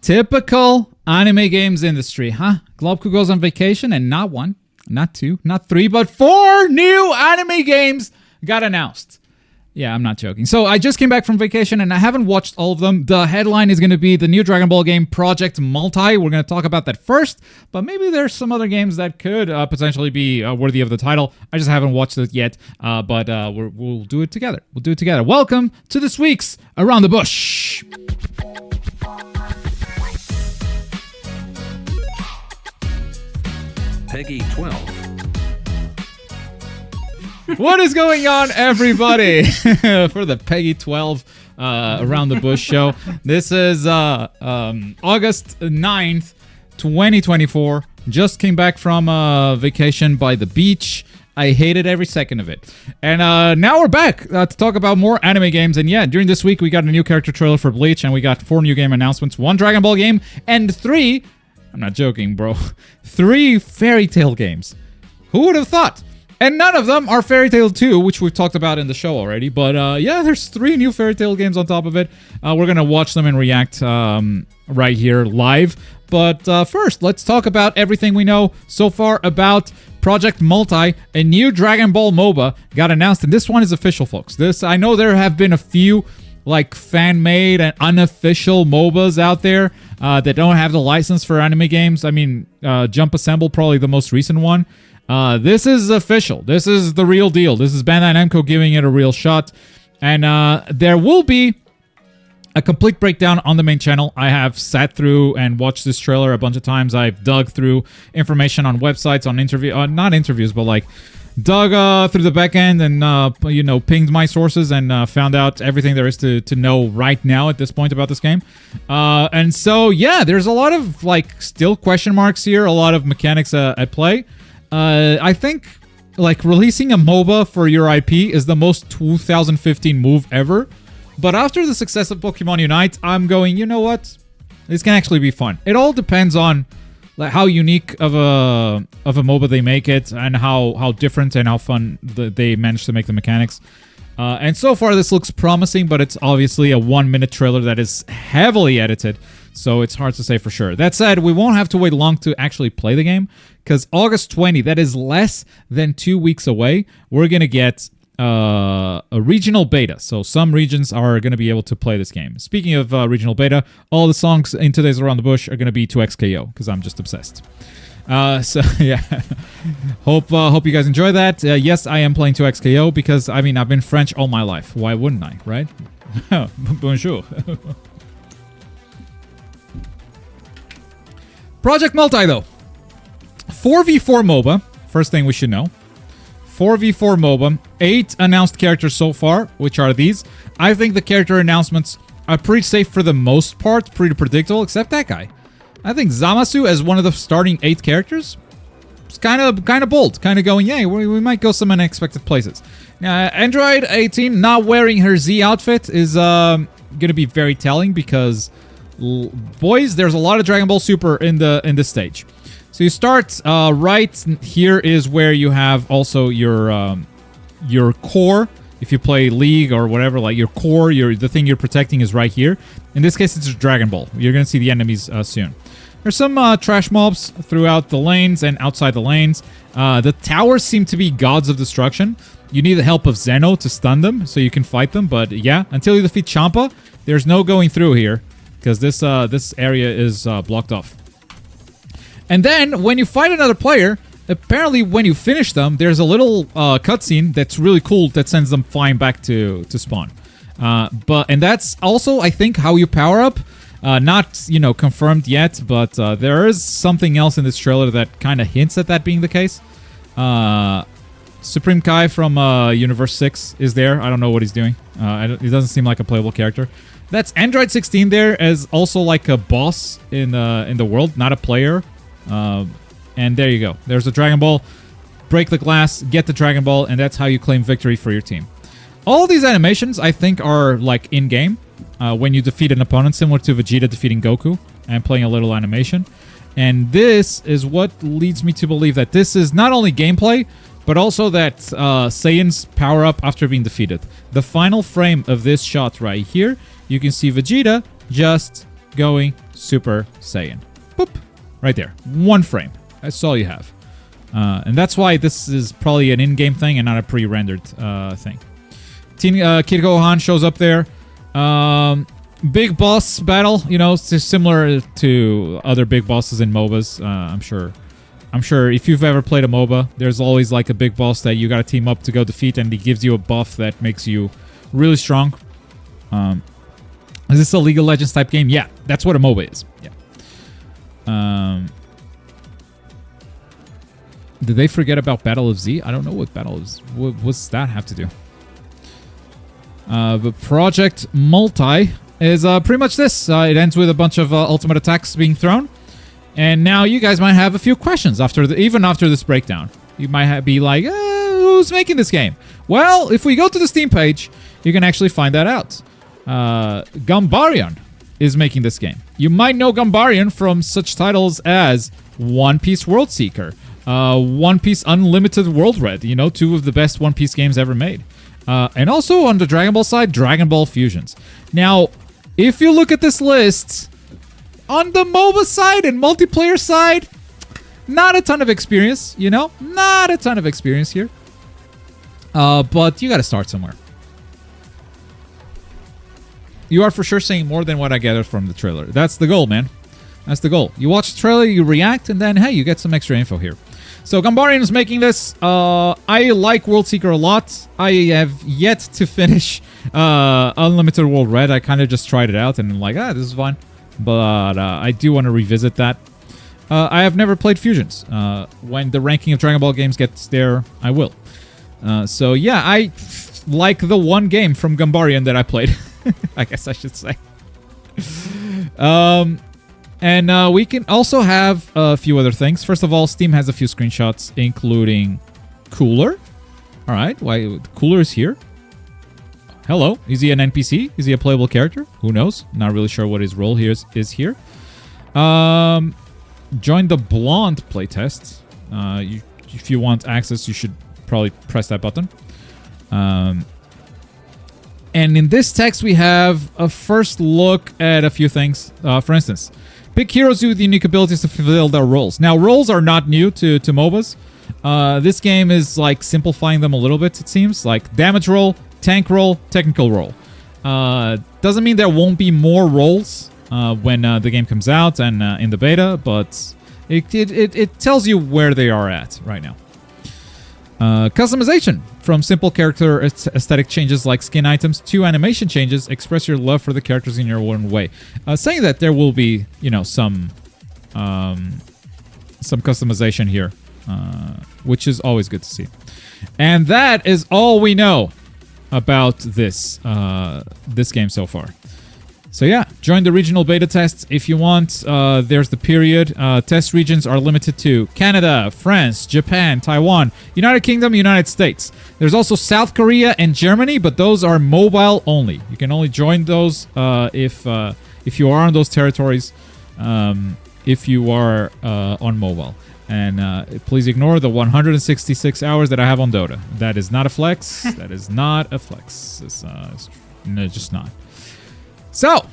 Typical anime games industry, huh? Globku goes on vacation and not one, not two, not three, but 4 new anime games got announced. Yeah, I'm not joking. So I just came back from vacation and I haven't watched all of them. The headline is going to be the new Dragon Ball game, Project Multi. We're going to talk about that first, but maybe there's some other games that could potentially be worthy of the title. I just haven't watched it yet, but we'll do it together. We'll do it together. Welcome to this week's Around the Bush. Peggy 12. What is going on, everybody? For the Peggy 12 Around the Bush show. This is August 9th, 2024. Just came back from vacation by the beach. I hated every second of it. And now we're back to talk about more anime games. And yeah, during this week, we got a new character trailer for Bleach, and we got 4 new game announcements, 1 Dragon Ball game, and 3, I'm not joking, bro, 3 Fairy Tail games. Who would have thought? And none of them are Fairy Tail 2, which we've talked about in the show already. But yeah, there's 3 new Fairy Tail games on top of it. We're going to watch them and react right here live. But first, let's talk about everything we know so far about Project Multi. A new Dragon Ball MOBA got announced, and this one is official, folks. I know there have been a few like fan-made and unofficial MOBAs out there that don't have the license for anime games. I mean, Jump Assemble, probably the most recent one. This is official. This is the real deal. This is Bandai Namco giving it a real shot. And there will be a complete breakdown on the main channel. I have sat through and watched this trailer a bunch of times. I've dug through information on websites, on not interviews, but like dug through the back end and, pinged my sources and found out everything there is to know right now at this point about this game. And so, yeah, there's a lot of, like, still question marks here, a lot of mechanics at play. I think, like, releasing a MOBA for your IP is the most 2015 move ever. But after the success of Pokemon Unite, I'm going, you know what? This can actually be fun. It all depends on like how unique of a MOBA they make it, and how different and how fun they manage to make the mechanics. And so far, this looks promising, but it's obviously a 1-minute trailer that is heavily edited, so it's hard to say for sure. That said, we won't have to wait long to actually play the game, because August 20, that is less than 2 weeks away, we're going to get a regional beta. So some regions are going to be able to play this game. Speaking of regional beta, all the songs in today's Around the Bush are going to be 2XKO, because I'm just obsessed. So yeah, hope you guys enjoy that. Yes, I am playing 2XKO because, I mean, I've been French all my life. Why wouldn't I, right? Bonjour. Project Multi, though. 4v4 MOBA. First thing we should know. 4v4 MOBA. 8 announced characters so far, which are these. I think the character announcements are pretty safe for the most part, pretty predictable, except that guy. I think Zamasu as one of the starting 8 characters. It's kind of bold, kind of going, yeah, we might go some unexpected places. Now, Android 18 not wearing her Z outfit is going to be very telling because, boys, there's a lot of Dragon Ball Super in this stage. So you start right here is where you have also your core. If you play League or whatever, like your core, the thing you're protecting is right here. In this case, it's Dragon Ball. You're going to see the enemies soon. There's some trash mobs throughout the lanes and outside the lanes. The towers seem to be gods of destruction. You need the help of Zeno to stun them so you can fight them. But yeah, until you defeat Champa, there's no going through here because this area is blocked off. And then when you fight another player, apparently when you finish them, there's a little cutscene that's really cool that sends them flying back to spawn. And that's also, I think, how you power up. Not, confirmed yet, but there is something else in this trailer that kind of hints at that being the case. Supreme Kai from Universe 6 is there. I don't know what he's doing. He doesn't seem like a playable character. That's Android 16 there as also like a boss in the world, not a player. And there you go. There's a Dragon Ball. Break the glass, get the Dragon Ball, and that's how you claim victory for your team. All these animations, I think, are like in-game. When you defeat an opponent, similar to Vegeta defeating Goku and playing a little animation. And this is what leads me to believe that this is not only gameplay, but also that Saiyans power up after being defeated. The final frame of this shot right here, you can see Vegeta just going Super Saiyan. Boop. Right there. 1 frame. That's all you have. And that's why this is probably an in-game thing and not a pre-rendered thing. Kid Gohan shows up there. Big boss battle, you know, it's similar to other big bosses in MOBAs. I'm sure if you've ever played a MOBA, there's always like a big boss that you gotta team up to go defeat, and he gives you a buff that makes you really strong. Is this a League of Legends type game? Yeah, that's what a MOBA is. Yeah. Did they forget about Battle of Z? I don't know what Battle of Z... What's that have to do? But Project Multi is pretty much this. It ends with a bunch of ultimate attacks being thrown. And now you guys might have a few questions even after this breakdown. You might be like, who's making this game? Well, if we go to the Steam page, you can actually find that out. Gambarion is making this game. You might know Gambarion from such titles as One Piece World Seeker, One Piece Unlimited World Red, you know, 2 of the best One Piece games ever made. And also on the Dragon Ball side, Dragon Ball Fusions. Now, if you look at this list, on the MOBA side and multiplayer side, not a ton of experience, you know? Not a ton of experience here. But you gotta start somewhere. You are for sure seeing more than what I gathered from the trailer. That's the goal, man. That's the goal. You watch the trailer, you react, and then, hey, you get some extra info here. So Gambarion is making this. I like World Seeker a lot. I have yet to finish Unlimited World Red. I kind of just tried it out, and I'm like, this is fine. But I do want to revisit that. I have never played Fusions. When the ranking of Dragon Ball games gets there, I will. So yeah, I like the one game from Gambarion that I played. I guess I should say. And we can also have a few other things. First of all, Steam has a few screenshots, including Cooler. All right, why Cooler is here? Hello, is he an NPC? Is he a playable character? Who knows? Not really sure what his role here is here. Join the Blonde playtest. If you want access, you should probably press that button. And in this text, we have a first look at a few things. For instance, pick heroes with unique abilities to fulfill their roles. Now, roles are not new to MOBAs. This game is like simplifying them a little bit, it seems. Like damage roll, tank roll, technical roll. Doesn't mean there won't be more roles when the game comes out and in the beta, but it tells you where they are at right now. Customization. From simple character aesthetic changes like skin items to animation changes, express your love for the characters in your own way. Saying that there will be, you know, some customization here, which is always good to see. And that is all we know about this game so far. So yeah, join the regional beta tests if you want. There's the period. Test regions are limited to Canada, France, Japan, Taiwan, United Kingdom, United States. There's also South Korea and Germany, but those are mobile only. You can only join those if you are on those territories, if you are on mobile. And please ignore the 166 hours that I have on Dota. That is not a flex. That is not a flex. It's just not. So,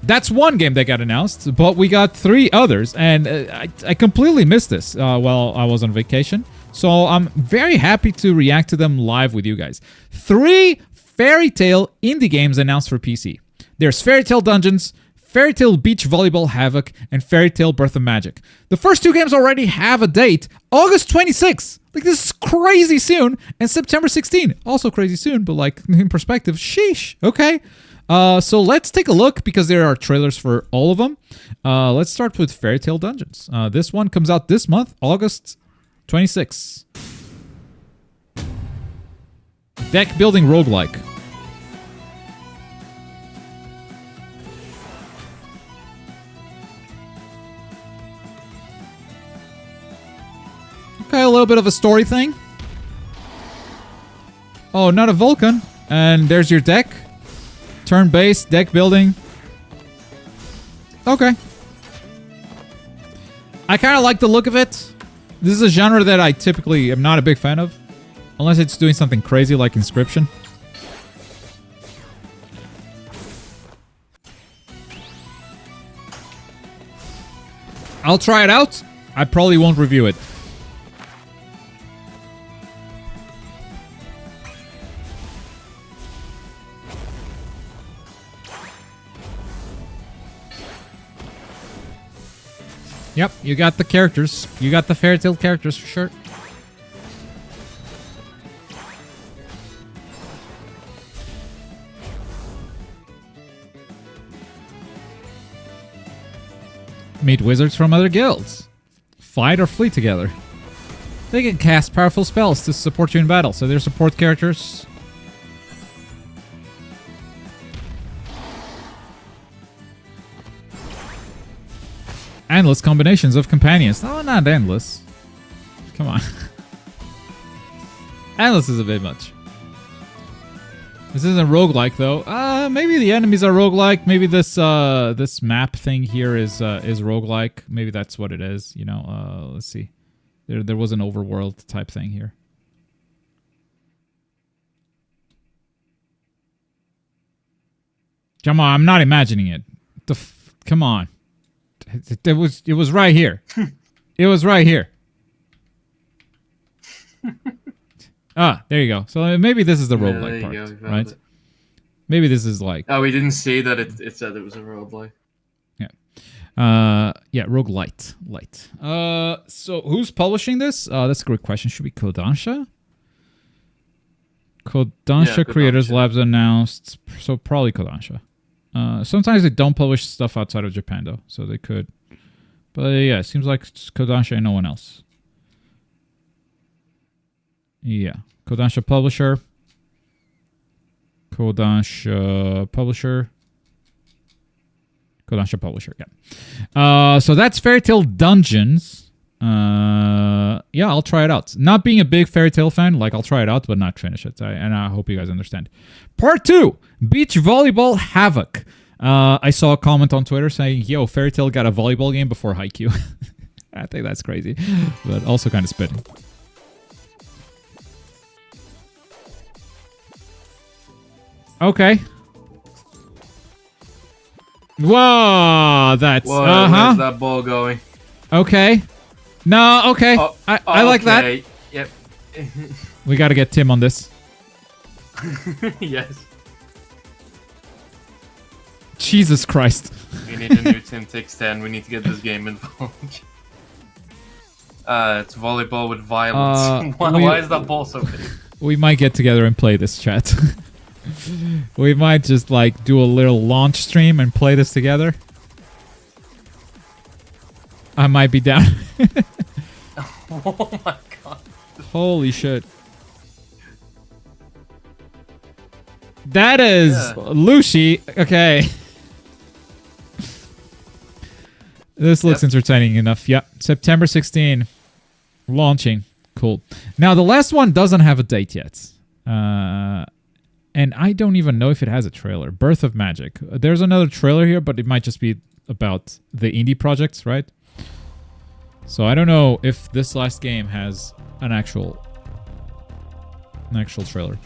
that's one game that got announced, but we got 3 others, and I completely missed this while I was on vacation. So I'm very happy to react to them live with you guys. 3 Fairy Tail indie games announced for PC. There's Fairy Tail Dungeons, Fairy Tail Beach Volleyball Havoc, and Fairy Tail Birth of Magic. The first 2 games already have a date, August 26th. Like, this is crazy soon, and September 16th. Also crazy soon, but like, in perspective, sheesh, okay. So let's take a look because there are trailers for all of them. Let's start with Fairy Tail Dungeons. This one comes out this month, August 26th. Deck building roguelike. Okay, a little bit of a story thing. Oh, not a Vulcan. And there's your deck. Turn-based, deck building. Okay. I kind of like the look of it. This is a genre that I typically am not a big fan of. Unless it's doing something crazy like Inscription. I'll try it out. I probably won't review it. Yep, you got the characters. You got the Fairy Tail characters for sure. Meet wizards from other guilds. Fight or flee together. They can cast powerful spells to support you in battle, so they're support characters. Endless combinations of companions. Oh, not endless. Come on. Endless is a bit much. This isn't roguelike though. Maybe the enemies are roguelike. Maybe this this map thing here is roguelike. Maybe that's what it is. You know. Let's see. There was an overworld type thing here. Come on, I'm not imagining it. Come on. It was right here. It was right here. Ah, there you go. So maybe this is the roguelike part, right? It. Maybe this is like... Oh, we didn't see that it said it was a roguelike. Yeah. Yeah, roguelite. Light. So who's publishing this? That's a great question. Should be Kodansha? Kodansha Creators Labs announced. So probably Kodansha. Sometimes they don't publish stuff outside of Japan, though. So they could. But yeah, it seems like it's Kodansha and no one else. Yeah. Kodansha Publisher. Kodansha Publisher. Kodansha Publisher, yeah. So that's Fairy Tail Dungeons. Yeah, I'll try it out. Not being a big Fairy Tail fan, like I'll try it out, but not finish it. And I hope you guys understand. Part 2, Beach Volleyball Havoc. I saw a comment on Twitter saying, yo, Fairy Tail got a volleyball game before Haikyuu. I think that's crazy, but also kind of spitting. Okay. Whoa, that's... Where's that ball going? Okay. No, okay. Oh, I like that. Yep. We gotta get Tim on this. Yes. Jesus Christ. We need a new Tim Takes 10. We need to get this game involved. It's volleyball with violence. Why is that ball so big? We might get together and play this, chat. We might just like do a little launch stream and play this together. I might be down. Oh my god. Holy shit. That is Lucy. Okay. This looks entertaining enough. Yep. September 16. Launching. Cool. Now, the last one doesn't have a date yet. And I don't even know if it has a trailer. Birth of Magic. There's another trailer here, but it might just be about the indie projects, right? So I don't know if this last game has an actual trailer.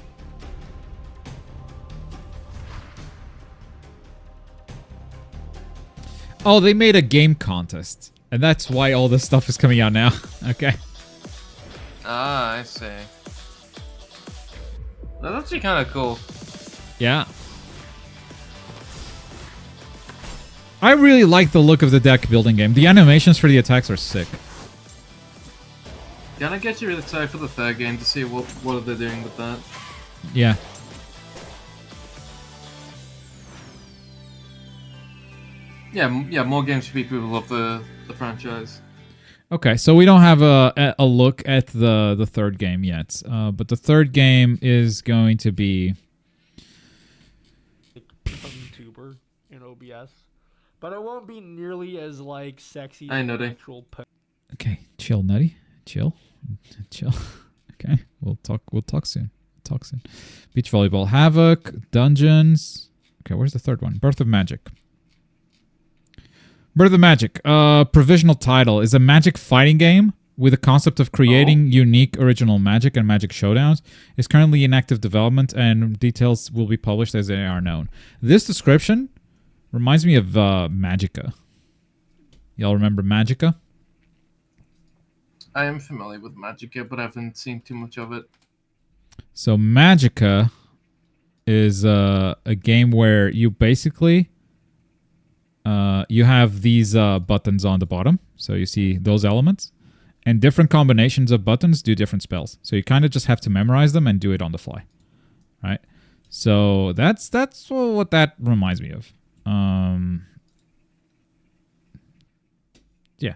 Oh, they made a game contest. And that's why all this stuff is coming out now. Okay. Ah, I see. That's actually kind of cool. Yeah. I really like the look of the deck building game. The animations for the attacks are sick. Gonna get you really excited for the third game to see what are they doing with that. Yeah. Yeah, more games for people who love the franchise. Okay, so we don't have a look at the third game yet, but the third game is going to be YouTuber in OBS, but it won't be nearly as like sexy. I know they. Okay, chill, Nutty, chill. Okay, we'll talk soon. Beach Volleyball Havoc, Dungeons. Okay, where's the third one? Birth of Magic. Birth of Magic, provisional title, is a magic fighting game with a concept of creating unique original magic and magic showdowns. It's currently in active development and details will be published as they are known. This description reminds me of Magica. Y'all remember Magica? I am familiar with Magica, but I haven't seen too much of it. So Magica is a game where you basically you have these buttons on the bottom. So you see those elements. And different combinations of buttons do different spells. So you kind of just have to memorize them and do it on the fly. Right? So that's what that reminds me of. Yeah.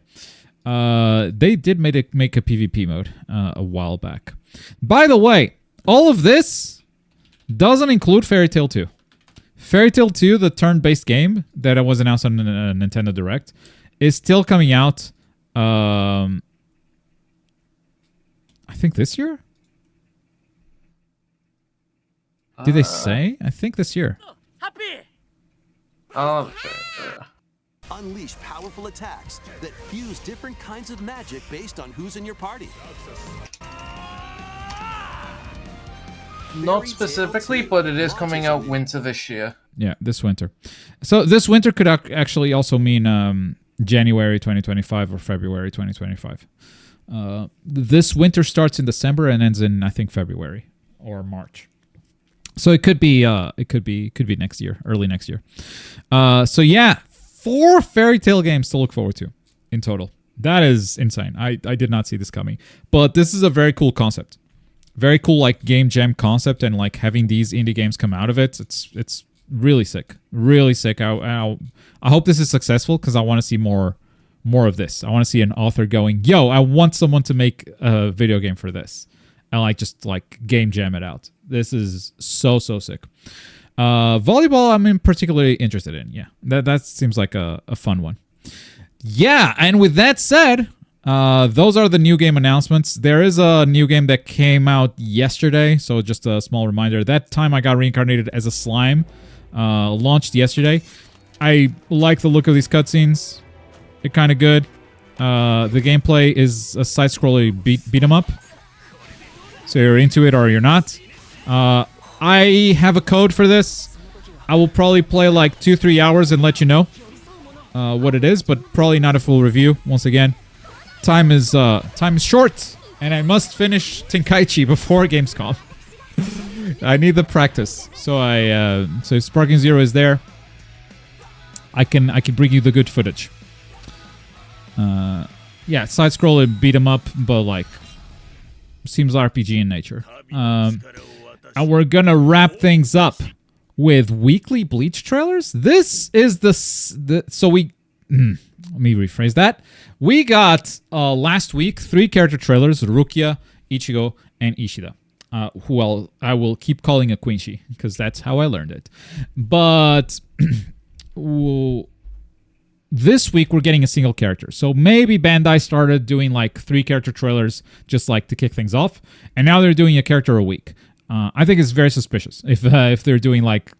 They did make a PvP mode a while back. By the way, all of this doesn't include Fairy Tail 2. Fairy Tail 2, the turn-based game that was announced on Nintendo Direct, is still coming out, I think this year? Did they say? I think this year. Oh, Unleash powerful attacks that fuse different kinds of magic based on who's in your party. not specifically, but it is coming out winter this year. Yeah, this winter. So this winter could actually also mean January 2025 or February 2025. This winter starts in December and ends in, I think, February or March. So it could be next year, early next year. So yeah, 4 Fairy Tail games to look forward to in total. That is insane. I did not see this coming, but this is a very cool concept. Very cool, like game jam concept, and like having these indie games come out of it. It's really sick, really sick. I hope this is successful because I want to see more of this. I want to see an author going, yo, I want someone to make a video game for this, and like just like game jam it out. This is so sick. Volleyball, I'm particularly interested in. Yeah, that seems like a fun one. Yeah, and with that said, those are the new game announcements. There is a new game that came out yesterday, so just a small reminder. That time I got reincarnated as a slime. Launched yesterday. I like the look of these cutscenes. They're kind of good. The gameplay is a side-scrolling beat 'em up. So you're into it or you're not. I have a code for this. I will probably play like 2-3 hours and let you know what it is, but probably not a full review. Once again, time is short, and I must finish Tenkaichi before Gamescom. I need the practice. So so Sparking Zero is there. I can bring you the good footage. Yeah, side scrolling beat 'em up, but like seems RPG in nature. And we're gonna wrap things up with weekly Bleach trailers. This is so we let me rephrase that. We got last week 3 character trailers: Rukia, Ichigo, and Ishida. Who I will keep calling a Quincy because that's how I learned it. But this week we're getting a single character. So maybe Bandai started doing like 3 character trailers just like to kick things off, and now they're doing a character a week. I think it's very suspicious if they're doing like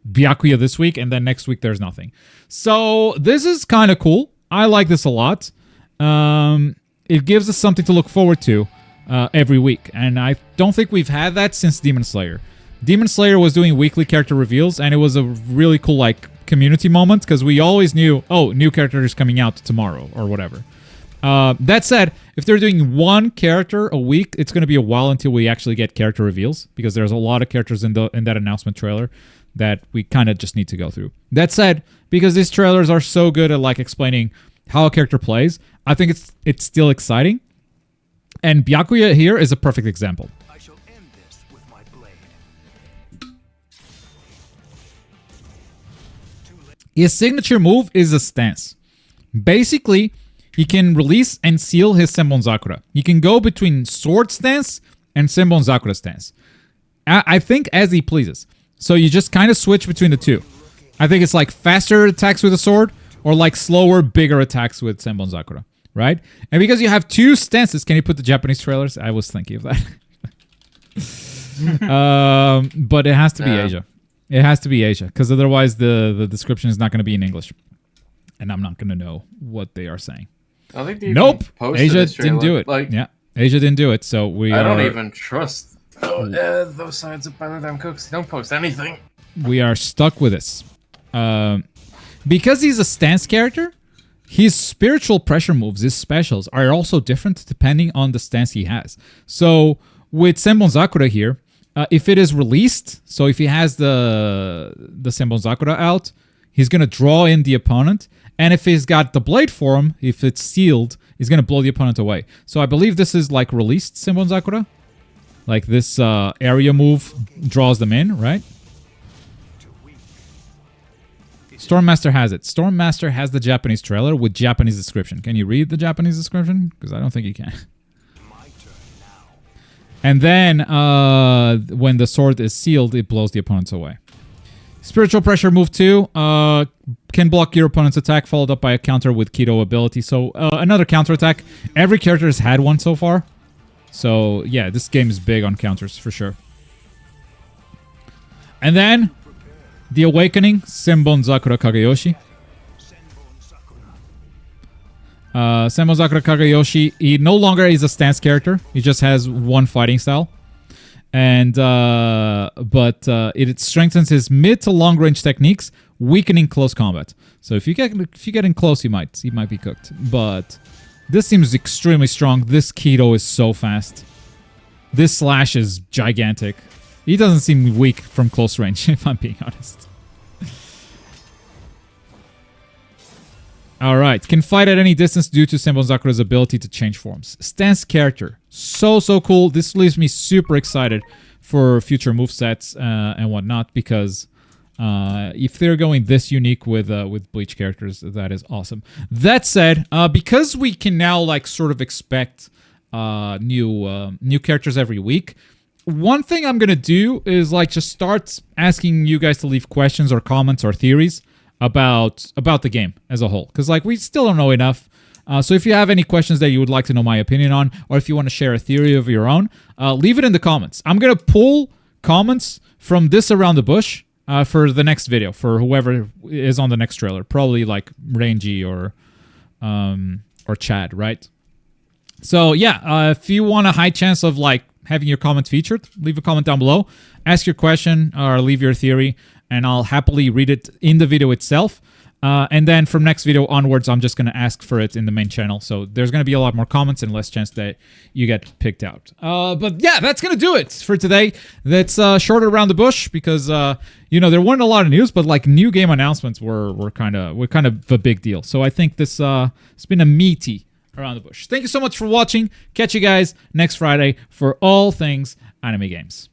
Byakuya this week and then next week there's nothing. So this is kind of cool. I like this a lot. It gives us something to look forward to every week, and I don't think we've had that since Demon Slayer. Demon Slayer was doing weekly character reveals, and it was a really cool like community moment because we always knew, oh, new character is coming out tomorrow or whatever. That said, if they're doing 1 character a week, it's going to be a while until we actually get character reveals because there's a lot of characters in that announcement trailer that we kind of just need to go through. That said, because these trailers are so good at like explaining how a character plays, I think it's still exciting. And Byakuya here is a perfect example. I shall end this with my blade. His signature move is a stance. Basically, he can release and seal his Senbon Sakura. He can go between sword stance and Senbon Sakura stance. I think as he pleases. So you just kind of switch between the two. I think it's like faster attacks with a sword or like slower, bigger attacks with Senbon Sakura. Right? And because you have 2 stances, can you put the Japanese trailers? I was thinking of that. But it has to be Asia. It has to be Asia, because otherwise the description is not going to be in English. And I'm not going to know what they are saying. I think they nope. posted Asia this trailer. didn't do it. Like, yeah, Asia didn't do it. So I don't even trust those sides of Banadam Cooks. They don't post anything. We are stuck with this. Because he's a stance character, his spiritual pressure moves, his specials, are also different depending on the stance he has. So with Senbon Sakura here, if it is released, so if he has the Senbon Sakura out, he's going to draw in the opponent. And if he's got the blade form, if it's sealed, he's going to blow the opponent away. So I believe this is like released Senbon Sakura. Like this area move draws them in, right? Stormmaster has it. Stormmaster has the Japanese trailer with Japanese description. Can you read the Japanese description? Because I don't think you can. And then when the sword is sealed, it blows the opponents away. Spiritual Pressure move 2 can block your opponent's attack, followed up by a counter with Kido ability. So another counter attack. Every character has had one so far. So yeah, this game is big on counters for sure. And then the Awakening, Senbon Sakura Kagayoshi. Senbon Sakura Kagayoshi, he no longer is a stance character. He just has one fighting style. And it strengthens his mid to long range techniques, weakening close combat. So if you get in close, he might be cooked. But this seems extremely strong. This Kido is so fast. This slash is gigantic. He doesn't seem weak from close range, if I'm being honest. Alright, can fight at any distance due to Senbon Sakura's ability to change forms. Stance character. So cool. This leaves me super excited for future movesets and whatnot, because if they're going this unique with Bleach characters, that is awesome. That said, because we can now like sort of expect new characters every week, one thing I'm gonna do is like just start asking you guys to leave questions or comments or theories about the game as a whole, because like we still don't know enough. So if you have any questions that you would like to know my opinion on, or if you want to share a theory of your own, leave it in the comments. I'm gonna pull comments from this Around the Bush for the next video, for whoever is on the next trailer, probably like Rangy or Chad, right? So yeah, if you want a high chance of like having your comment featured, leave a comment down below, ask your question or leave your theory, and I'll happily read it in the video itself. And then from next video onwards, I'm just going to ask for it in the main channel. So there's going to be a lot more comments and less chance that you get picked out. But yeah, that's going to do it for today. That's shorter Around the Bush because, you know, there weren't a lot of news, but like new game announcements were kind of a big deal. So I think this it's been a meaty Around the Bush. Thank you so much for watching. Catch you guys next Friday for all things anime games.